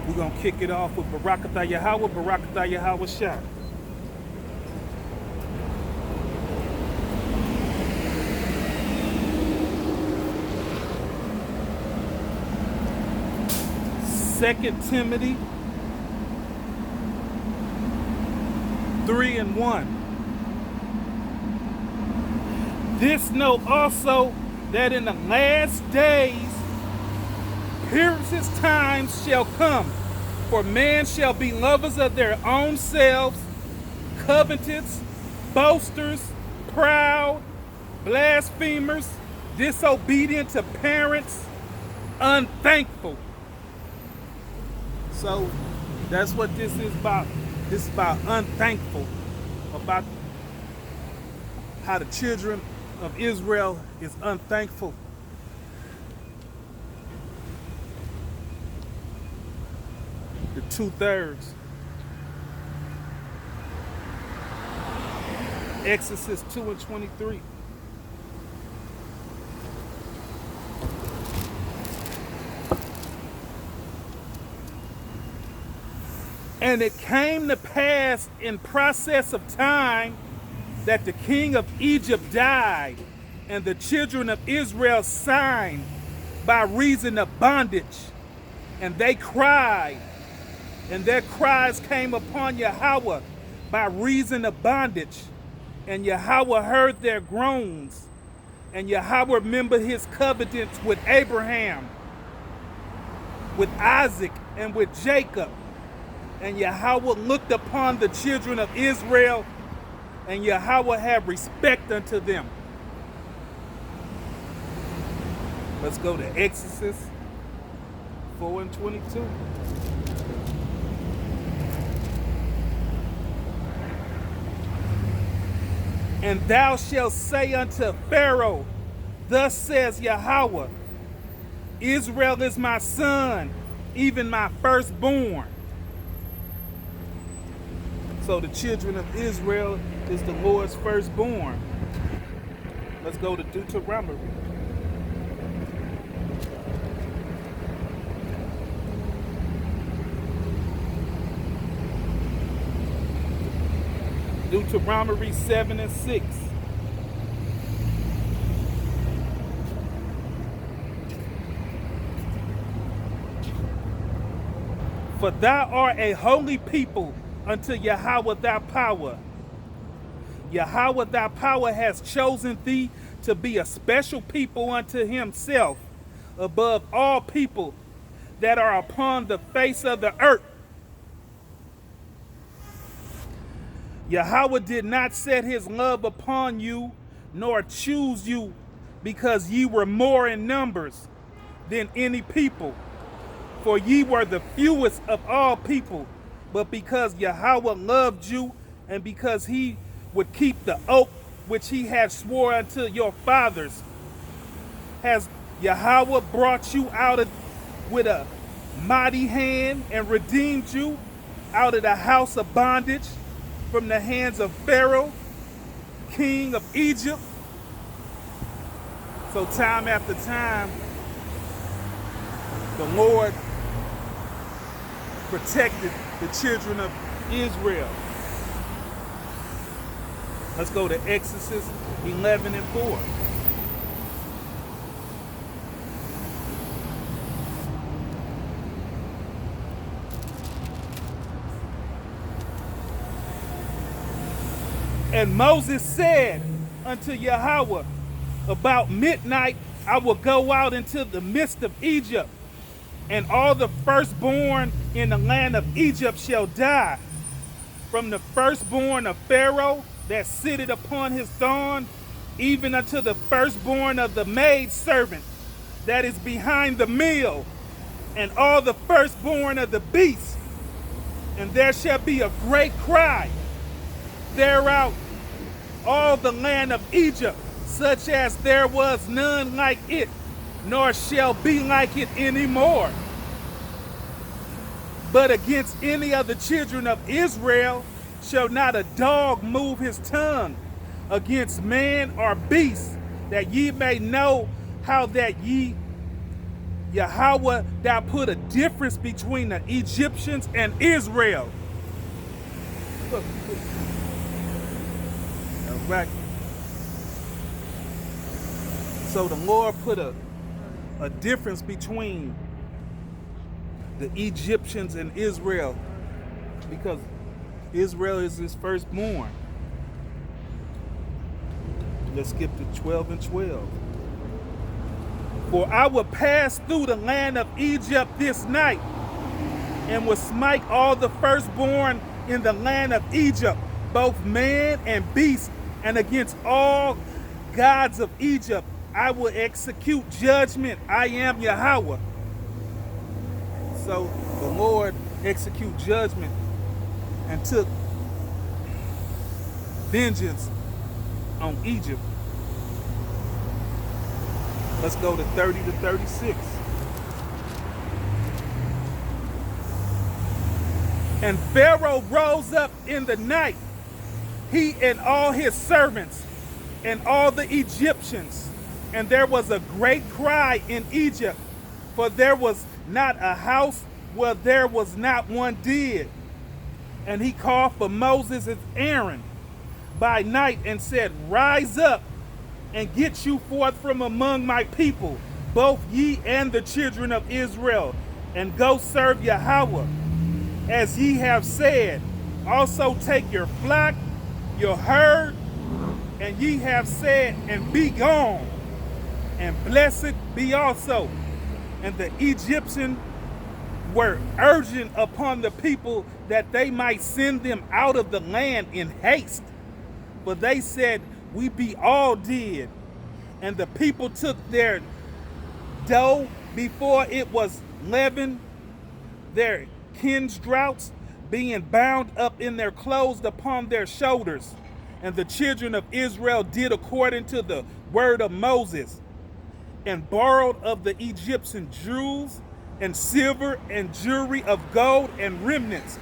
We're going to kick it off with Barakatah Yahweh, Barakatah Yahweh Shah. Second Timothy 3:1. This know also that in the last days perilous times shall come, for men shall be lovers of their own selves, covetous, boasters, proud, blasphemers, disobedient to parents, unthankful. So that's what this is about. This is about unthankful, about how the children of Israel is unthankful. The 2/3. Exodus 2:23. And it came to pass in process of time that the king of Egypt died, and the children of Israel signed by reason of bondage. And they cried, and their cries came upon Yahweh by reason of bondage. And Yahweh heard their groans, and Yahweh remembered his covenants with Abraham, with Isaac, and with Jacob. And Yahweh looked upon the children of Israel, and Yahweh had respect unto them. Let's go to Exodus 4:22. And thou shalt say unto Pharaoh, thus says Yahweh, Israel is my son, even my firstborn. So the children of Israel is the Lord's firstborn. Let's go to Deuteronomy. Deuteronomy 7:6. For thou art a holy people unto Yahweh thy power. Yahweh thy power has chosen thee to be a special people unto himself above all people that are upon the face of the earth. Yahweh did not set his love upon you, nor choose you, because ye were more in numbers than any people, for ye were the fewest of all people. But because Yahweh loved you, and because he would keep the oath which he had swore unto your fathers, has Yahweh brought you out with a mighty hand and redeemed you out of the house of bondage, from the hands of Pharaoh, king of Egypt. So time after time, the Lord protected the children of Israel. Let's go to Exodus 11:4. And Moses said unto Yahweh, about midnight I will go out into the midst of Egypt, and all the firstborn in the land of Egypt shall die, from the firstborn of Pharaoh that sitteth upon his throne, even unto the firstborn of the maidservant that is behind the mill, and all the firstborn of the beasts. And there shall be a great cry thereout all the land of Egypt, such as there was none like it, nor shall be like it any more. But against any of the children of Israel shall not a dog move his tongue against man or beast, that ye may know how that ye Yahweh that put a difference between the Egyptians and Israel. Look. All right. So the Lord put a difference between the Egyptians and Israel, because Israel is his firstborn. Let's skip to 12 and 12. For I will pass through the land of Egypt this night, and will smite all the firstborn in the land of Egypt, both man and beast, and against all gods of Egypt I will execute judgment. I am Yahweh. So the Lord executed judgment and took vengeance on Egypt. Let's go to 30 to 36. And Pharaoh rose up in the night, he and all his servants and all the Egyptians. And there was a great cry in Egypt, for there was not a house where there was not one dead. And he called for Moses and Aaron by night and said, Rise up and get you forth from among my people, both ye and the children of Israel, and go serve Yahweh, as ye have said. Also take your flock, your herd, and ye have said, and be gone, and blessed be also. And the Egyptians were urgent upon the people that they might send them out of the land in haste. But they said, We be all dead. And the people took their dough before it was leavened, their kinsdroughts being bound up in their clothes upon their shoulders. And the children of Israel did according to the word of Moses, and borrowed of the Egyptian jewels and silver and jewelry of gold and remnants.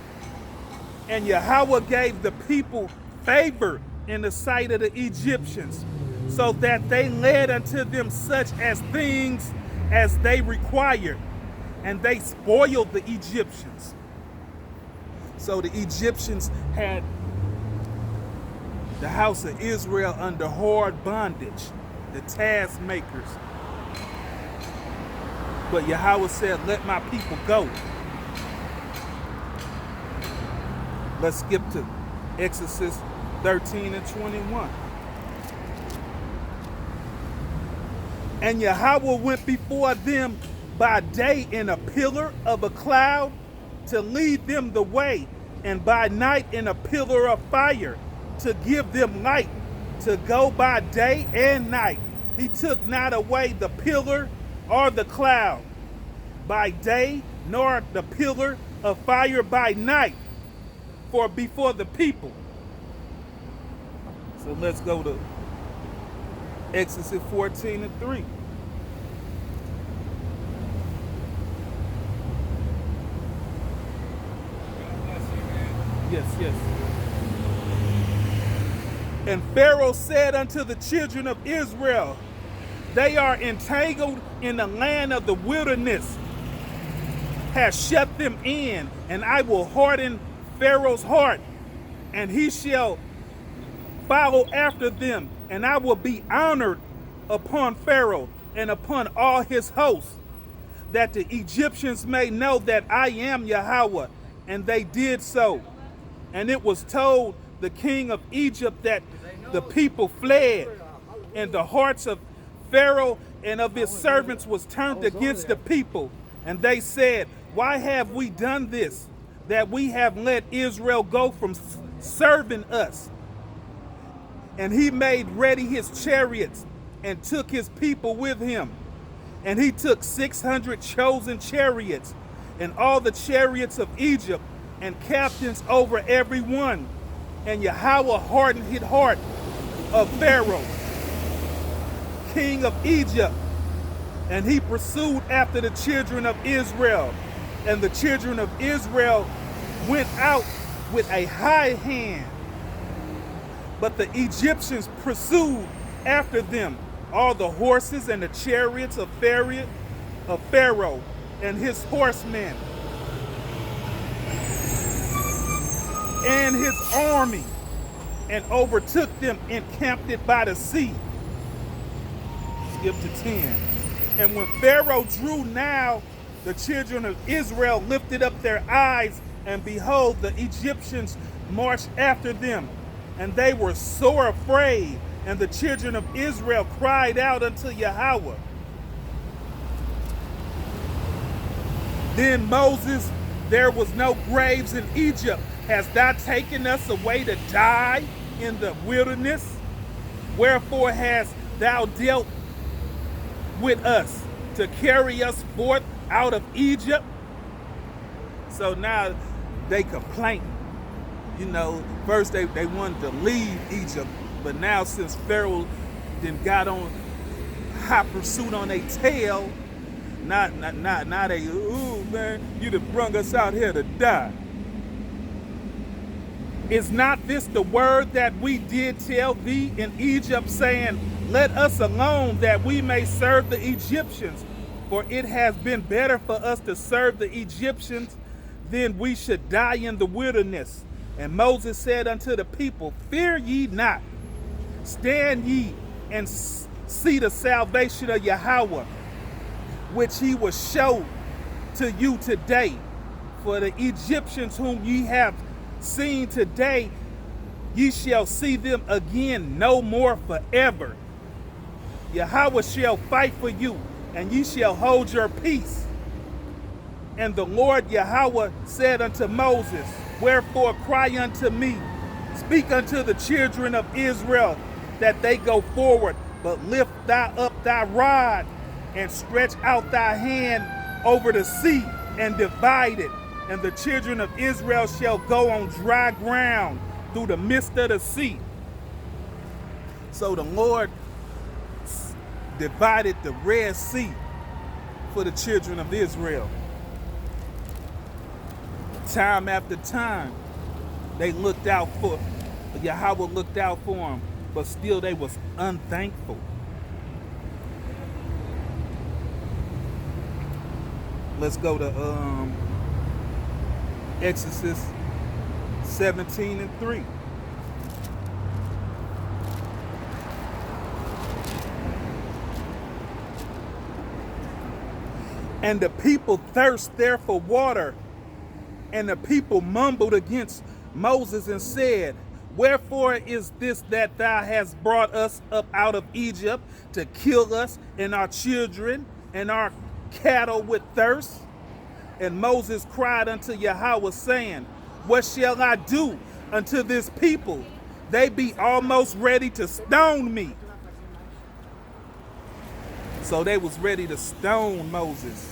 And Yahweh gave the people favor in the sight of the Egyptians, so that they led unto them such as things as they required, and they spoiled the Egyptians. So the Egyptians had the house of Israel under hard bondage, the taskmakers. But Yahweh said, Let my people go. Let's skip to Exodus 13 and 21. And Yahweh went before them by day in a pillar of a cloud to lead them the way, and by night in a pillar of fire to give them light, to go by day and night. He took not away the pillar or the cloud by day, nor the pillar of fire by night, for before the people. So let's go to Exodus 14 and 3. Yes. And Pharaoh said unto the children of Israel, They are entangled in the land of the wilderness, has shut them in, and I will harden Pharaoh's heart, and he shall follow after them, and I will be honored upon Pharaoh and upon all his hosts, that the Egyptians may know that I am Yahweh. And they did so. And it was told the king of Egypt that the people fled, and the hearts of Pharaoh and of his servants was turned against the people. And they said, Why have we done this, that we have let Israel go from serving us? And he made ready his chariots and took his people with him. And he took 600 chosen chariots and all the chariots of Egypt and captains over every one. And Yahweh hardened his heart of Pharaoh, king of Egypt, and he pursued after the children of Israel. And the children of Israel went out with a high hand, but the Egyptians pursued after them, all the horses and the chariots of Pharaoh of Pharaoh and his horsemen and his army, and overtook them encamped it by the sea. Skip to 10. And when Pharaoh drew nigh, the children of Israel lifted up their eyes, and behold, the Egyptians marched after them, and they were sore afraid. And the children of Israel cried out unto Yahweh. Then Moses, there was no graves in Egypt. Hast thou taken us away to die in the wilderness? Wherefore hast thou dealt with us to carry us forth out of Egypt? So now they complain. You know, first they wanted to leave Egypt, but now since Pharaoh then got on high pursuit on their tail, now they, ooh man, you done brung us out here to die. Is not this the word that we did tell thee in Egypt, saying, let us alone that we may serve the Egyptians? For it has been better for us to serve the Egyptians than we should die in the wilderness. And Moses said unto the people, fear ye not, stand ye and see the salvation of Yahweh, which he will show to you today. For the Egyptians whom ye have seen today, ye shall see them again no more forever. Yahweh shall fight for you, and ye shall hold your peace. And the Lord Yahweh said unto Moses, wherefore cry unto me, speak unto the children of Israel, that they go forward, but lift thou up thy rod, and stretch out thy hand over the sea, and divide it. And the children of Israel shall go on dry ground through the midst of the sea. So the Lord divided the Red Sea for the children of Israel. Time after time, they looked out for, Yahweh looked out for them, but still they was unthankful. Let's go to Exodus 17:3. And the people thirst there for water, and the people mumbled against Moses and said, wherefore is this that thou hast brought us up out of Egypt to kill us and our children and our cattle with thirst? And Moses cried unto Yahweh, saying, what shall I do unto this people? They be almost ready to stone me. So they was ready to stone Moses.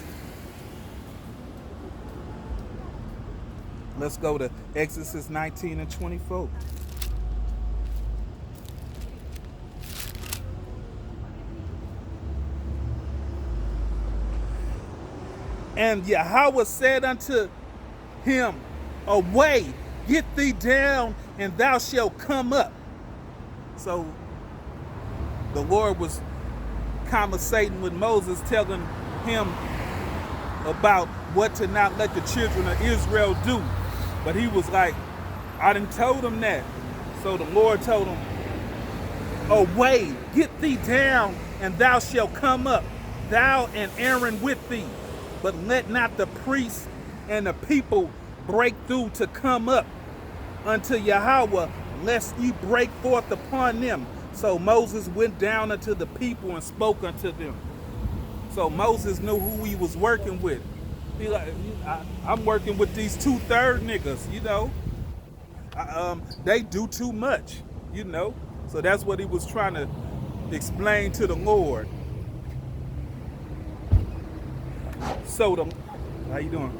Let's go to Exodus 19:24. And Yahweh said unto him, away, get thee down, and thou shalt come up. So the Lord was conversating with Moses, telling him about what to not let the children of Israel do. But he was like, I done told him that. So the Lord told him, away, get thee down, and thou shalt come up, thou and Aaron with thee. But let not the priests and the people break through to come up unto Yahweh, lest ye break forth upon them. So Moses went down unto the people and spoke unto them. So Moses knew who he was working with. He like, I'm working with these 2/3 niggas, you know. They do too much, you know. So that's what he was trying to explain to the Lord. So how you doing?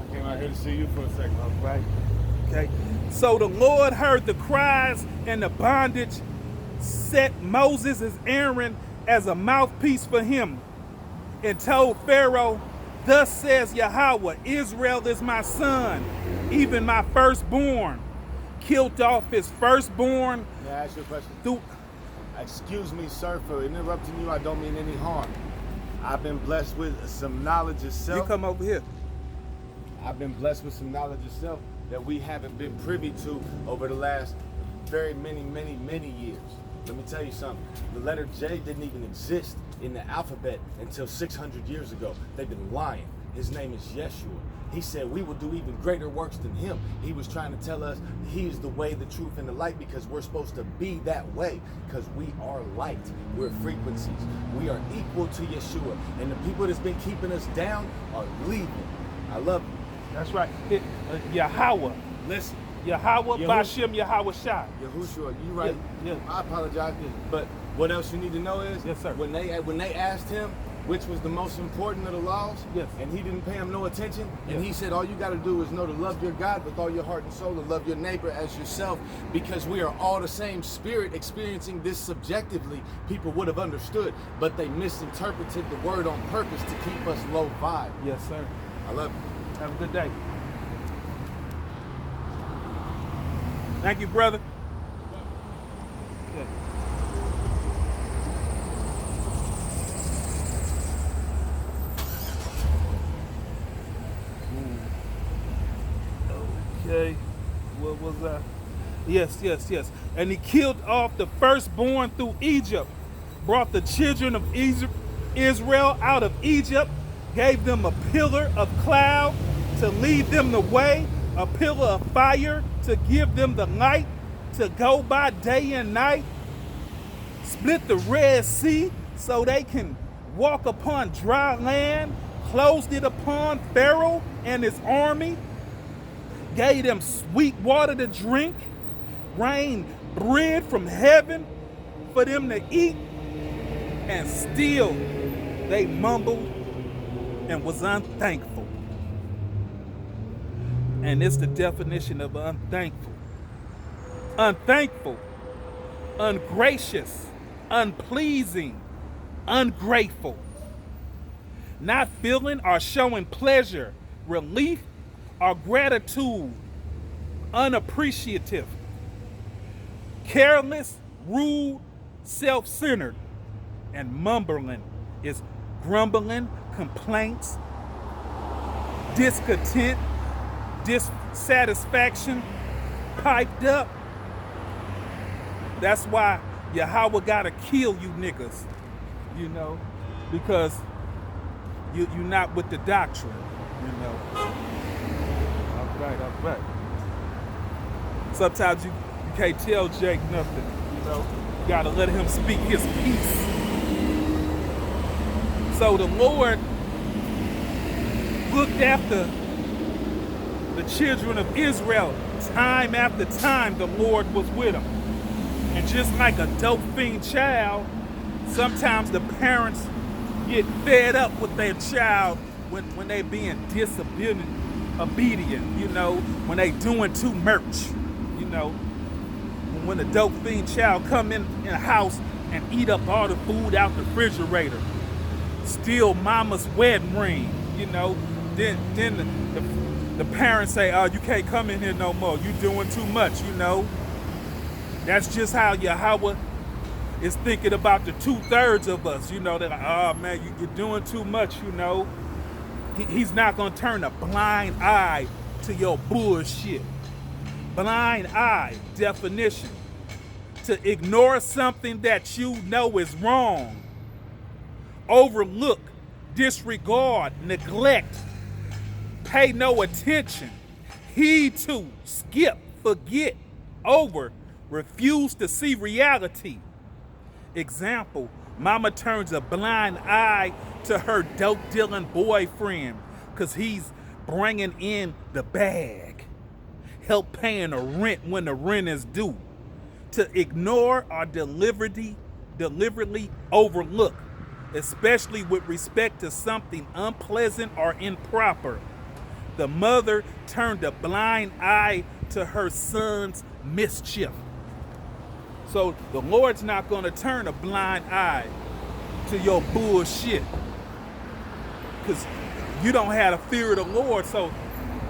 I came out here to see you for a second, right? Okay. So the Lord heard the cries and the bondage, set Moses as Aaron as a mouthpiece for him, and told Pharaoh, thus says Yahweh, Israel is my son, even my firstborn. Killed off his firstborn. May I ask you a question? Excuse me, sir, for interrupting you. I don't mean any harm. I've been blessed with some knowledge of You self. come over here. I've been blessed with some knowledge of self that we haven't been privy to over the last very many years. Let me tell you something. The letter J didn't even exist in the alphabet until 600 years ago. They've been lying. His name is Yeshua. He said we will do even greater works than him. He was trying to tell us he is the way, the truth, and the light, because we're supposed to be that way, because we are light. We're frequencies. We are equal to Yeshua. And the people that's been keeping us down are leaving. I love you. That's right. Yahweh. Listen. Yahweh, Yahushua. Bashem, Yahweh Shai. Yahushua, you right. Yeah. I apologize. But what else you need to know is, Yes, sir. when they asked him which was the most important of the laws, Yes. and he didn't pay him no attention, and Yes. he said all you got to do is know to love your God with all your heart and soul, and love your neighbor as yourself, because we are all the same spirit experiencing this subjectively. People would have understood, but they misinterpreted the word on purpose to keep us low vibe. Yes, sir. I love you. Have a good day. Thank you, brother. Yeah. Okay. What was that? Yes. And he killed off the firstborn through Egypt, brought the children of Israel out of Egypt, gave them a pillar of cloud to lead them the way, a pillar of fire to give them the light, to go by day and night, split the Red Sea so they can walk upon dry land, closed it upon Pharaoh and his army, gave them sweet water to drink, rained bread from heaven for them to eat, and still they mumbled and was unthankful. And it's the definition of unthankful. Unthankful, ungracious, unpleasing, ungrateful. Not feeling or showing pleasure, relief, or gratitude. Unappreciative. Careless, rude, self-centered. And mumbling is grumbling, complaints, discontent, dissatisfaction, piped up. That's why Yahweh gotta kill you niggas, you know, because you're not with the doctrine, you know. All right. Sometimes you can't tell Jake nothing, you know. You gotta let him speak his piece. So the Lord looked after the children of Israel. Time after time, the Lord was with them. And just like a dope fiend child, sometimes the parents get fed up with their child when they being disobedient, you know, when they doing too much, you know. When a dope fiend child come in a house and eat up all the food out the refrigerator, steal mama's wedding ring, you know, then the parents say, oh, you can't come in here no more. You doing too much, you know. That's just how Yahweh is thinking about the 2/3 of us, you know. They're like, oh man, you're doing too much, you know. He's not gonna turn a blind eye to your bullshit. Blind eye, definition. To ignore something that you know is wrong. Overlook, disregard, neglect, pay no attention, heed to, skip, forget, over, refuse to see reality. Example, mama turns a blind eye to her dope dealing boyfriend because he's bringing in the bag. Help paying the rent when the rent is due. To ignore or deliberately overlook, especially with respect to something unpleasant or improper. The mother turned a blind eye to her son's mischief. So the Lord's not going to turn a blind eye to your bullshit, because you don't have the fear of the Lord, so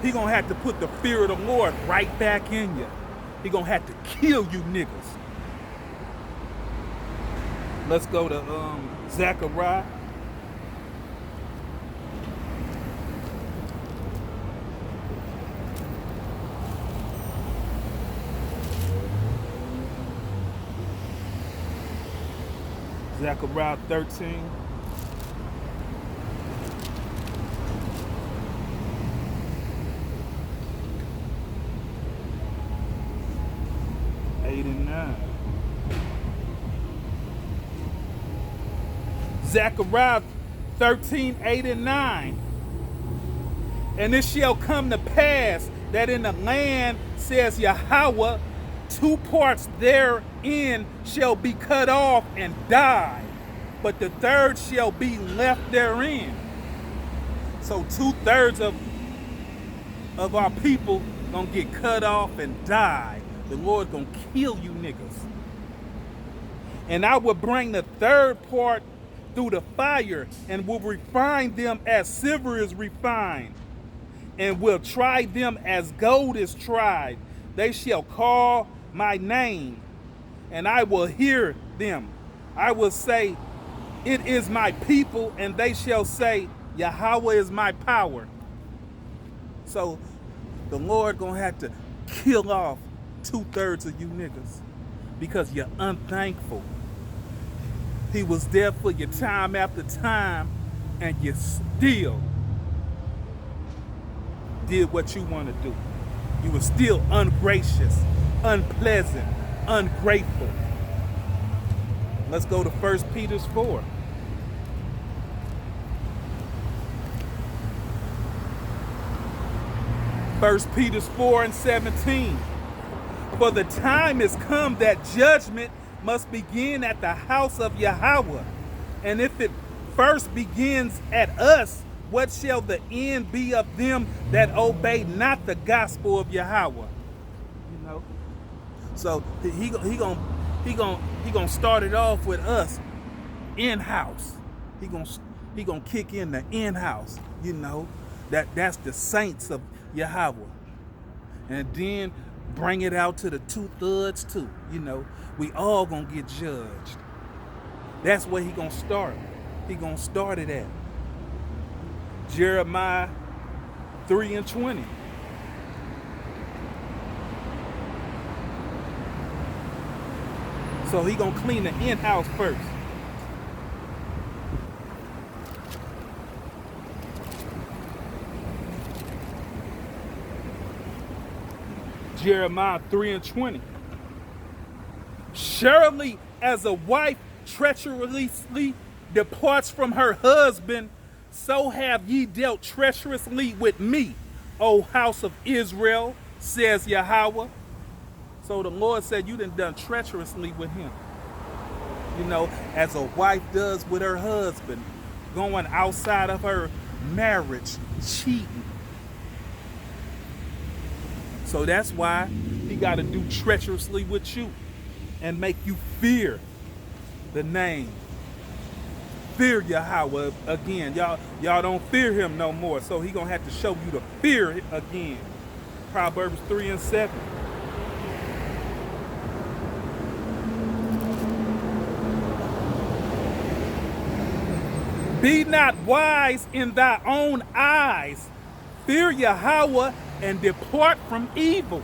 he going to have to put the fear of the Lord right back in you. He going to have to kill you niggas. Let's go to Zechariah Zechariah 13. Eight and 9. Zechariah 13, 8 and 9. And it shall come to pass that in the land, says Yahweh, 2 parts therein shall be cut off and die, but the third shall be left therein. So 2/3 of our people gonna get cut off and die. The Lord gonna kill you niggas. And I will bring the third part through the fire and will refine them as silver is refined, and will try them as gold is tried. They shall call my name, and I will hear them. I will say, it is my people, and they shall say, Yahweh is my power. So the Lord gonna have to kill off 2/3 of you niggas because you're unthankful. He was there for you time after time, and you still did what you want to do. You were still ungracious, unpleasant, ungrateful. Let's go to 1 Peter 4. First Peter 4 and 17. For the time is come that judgment must begin at the house of Yahweh. And if it first begins at us, what shall the end be of them that obey not the gospel of Yahweh? You know. So he gonna start it off with us in house. He gonna kick in the in house. You know, that's the saints of Yahweh, and then bring it out to the 2/3 too. You know, we all gonna get judged. That's where he gonna start. He gonna start it at Jeremiah 3 and 20. So he gonna clean the in-house first. Jeremiah 3 and 20. Surely as a wife treacherously departs from her husband, so have ye dealt treacherously with me, O house of Israel, says Yahweh. So the Lord said you done treacherously with him. You know, as a wife does with her husband, going outside of her marriage, cheating. So that's why he got to do treacherously with you and make you fear the name. Fear Yahweh again. Y'all don't fear him no more. So he gonna have to show you to fear again. Proverbs 3 and 7. Be not wise in thy own eyes. Fear Yahweh and depart from evil.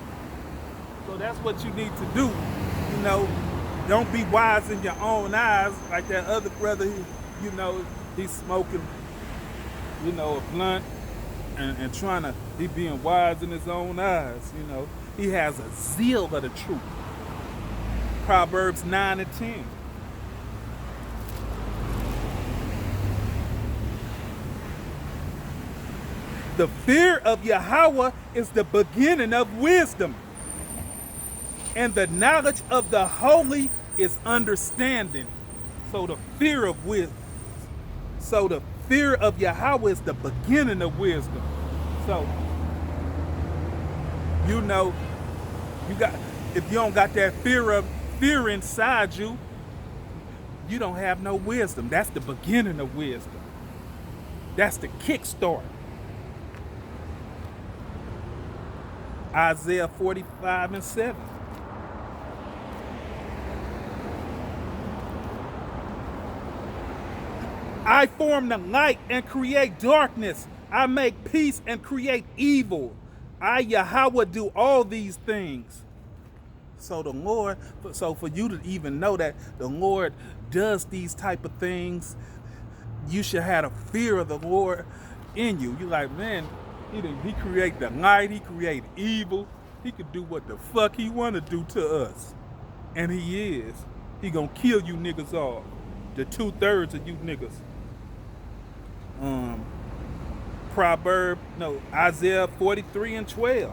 So that's what you need to do. You know, don't be wise in your own eyes like that other brother. You know, he's smoking, you know, a blunt and trying to, he being wise in his own eyes. You know, he has a zeal of the truth. Proverbs 9 and 10. The fear of Yahweh is the beginning of wisdom, and the knowledge of the holy is understanding. So the fear of wisdom. So the fear of Yahweh is the beginning of wisdom. So, you know, if you don't got that fear inside you, you don't have no wisdom. That's the beginning of wisdom. That's the kickstart. Isaiah 45 and 7. I form the light and create darkness. I make peace and create evil. I, Yahweh, do all these things. So the Lord, so for you to even know that the Lord does these type of things, you should have a fear of the Lord in you. You like, man, he created the light, he created evil, he could do what the fuck he want to do to us. And he is. He gonna kill you niggas off. The 2/3 of you niggas. Isaiah 43:12.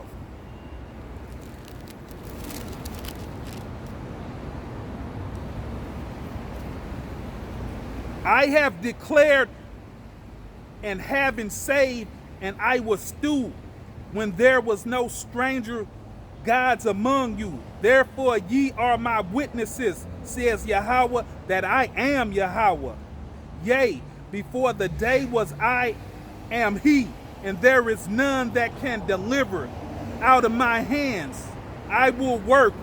I have declared and having saved, and I was stew when there was no stranger gods among you. Therefore ye are my witnesses, says Yahweh, that I am Yahweh. Yea, before the day was I am he, and there is none that can deliver out of my hands. I will work,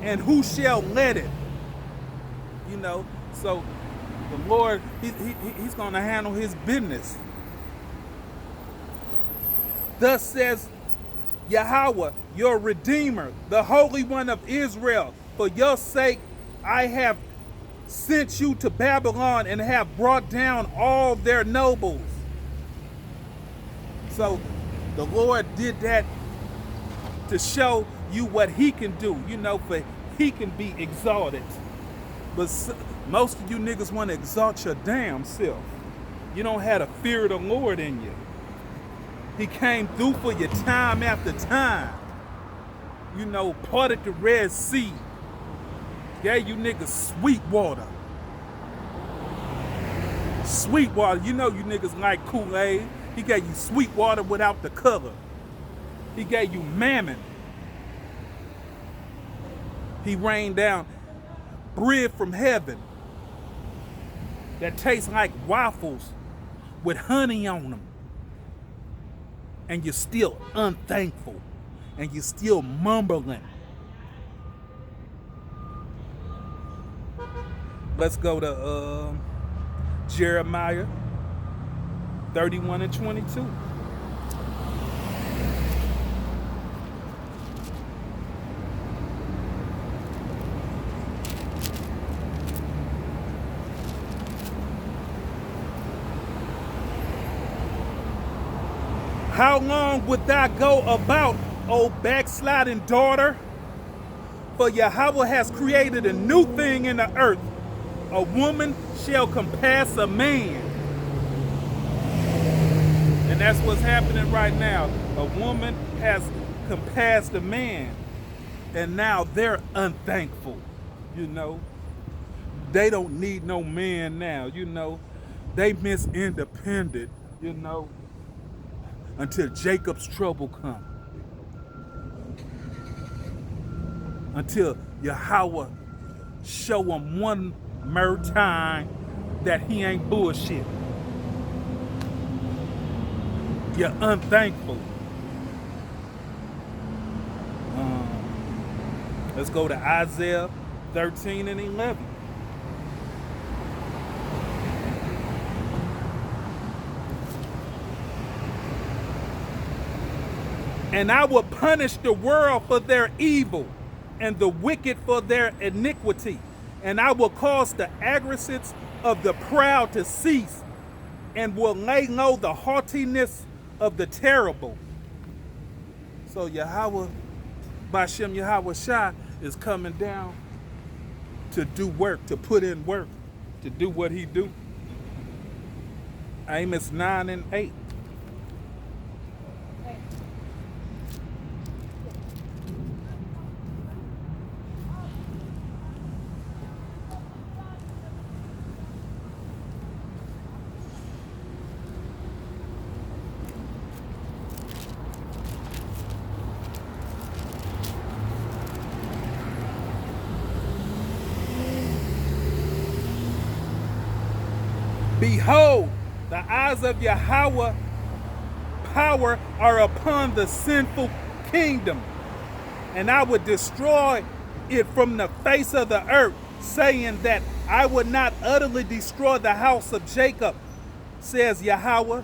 and who shall let it? You know, so the Lord, he's going to handle his business. Thus says Yahweh, your Redeemer, the Holy One of Israel. For your sake I have sent you to Babylon and have brought down all their nobles. So the Lord did that to show you what he can do, you know, for he can be exalted. But most of you niggas want to exalt your damn self. You don't have the fear of the Lord in you. He came through for you time after time. You know, parted the Red Sea. Gave you niggas sweet water. Sweet water. You know you niggas like Kool-Aid. He gave you sweet water without the color. He gave you mammon. He rained down bread from heaven that tastes like waffles with honey on them. And you're still unthankful. And you're still mumbling. Let's go to Jeremiah 31:22. How long wilt thou go about, O backsliding daughter? For Yahweh has created a new thing in the earth. A woman shall compass a man. And that's what's happening right now. A woman has compassed a man. And now they're unthankful. You know. They don't need no man now, you know. They miss independent, you know. Until Jacob's trouble comes. Until Yahweh show them one more time that he ain't bullshit. You're unthankful. Let's go to Isaiah 13:11. And I will punish the world for their evil and the wicked for their iniquity. And I will cause the aggressors of the proud to cease and will lay low the haughtiness of the terrible. So Yahweh, Bashem Yahweh Shai, is coming down to do work, to put in work, to do what he do. Amos 9:8. Behold, the eyes of Yahweh power are upon the sinful kingdom, and I would destroy it from the face of the earth, saying that I would not utterly destroy the house of Jacob, says Yahweh.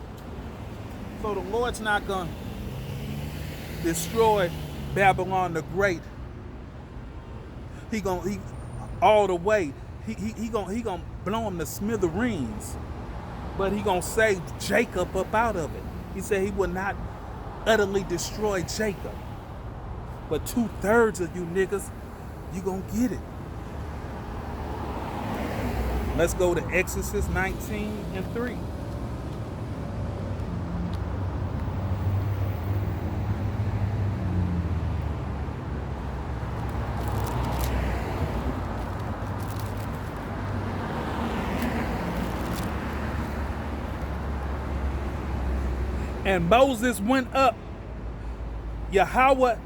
So the Lord's not going to destroy Babylon the Great he all the way. He gonna blow him to smithereens. But he gonna save Jacob up out of it. He said he will not utterly destroy Jacob. But 2/3 of you niggas, you gonna get it. Let's go to Exodus 19:3. And Moses went up, Yahweh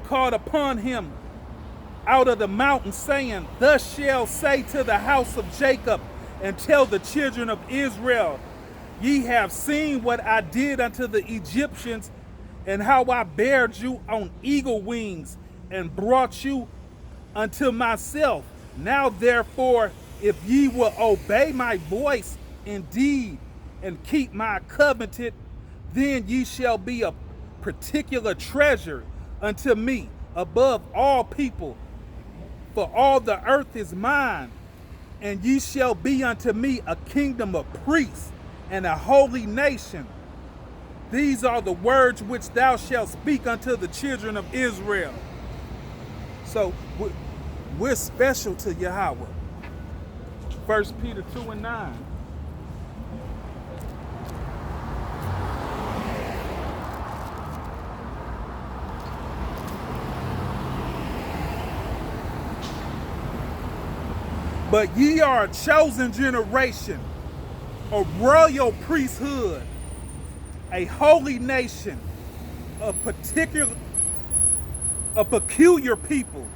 called upon him out of the mountain, saying, Thus shall say to the house of Jacob, and tell the children of Israel, Ye have seen what I did unto the Egyptians, and how I bared you on eagle wings, and brought you unto myself. Now therefore, if ye will obey my voice indeed, and keep my covenant, then ye shall be a particular treasure unto me above all people. For all the earth is mine, and ye shall be unto me a kingdom of priests and a holy nation. These are the words which thou shalt speak unto the children of Israel. So we're special to Yahweh. 1 Peter 2:9. But ye are a chosen generation, a royal priesthood, a holy nation, a peculiar people,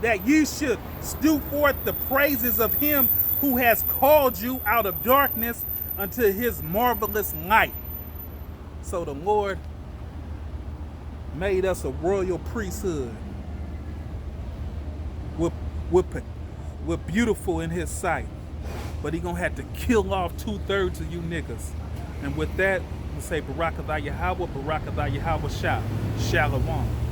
that ye should stew forth the praises of him who has called you out of darkness unto his marvelous light. So the Lord made us a royal priesthood. We're beautiful in his sight, but he gonna have to kill off 2/3 of you niggas. And with that, we say Barakatah Yahweh, Barakatah Yahweh Shah, Shalom.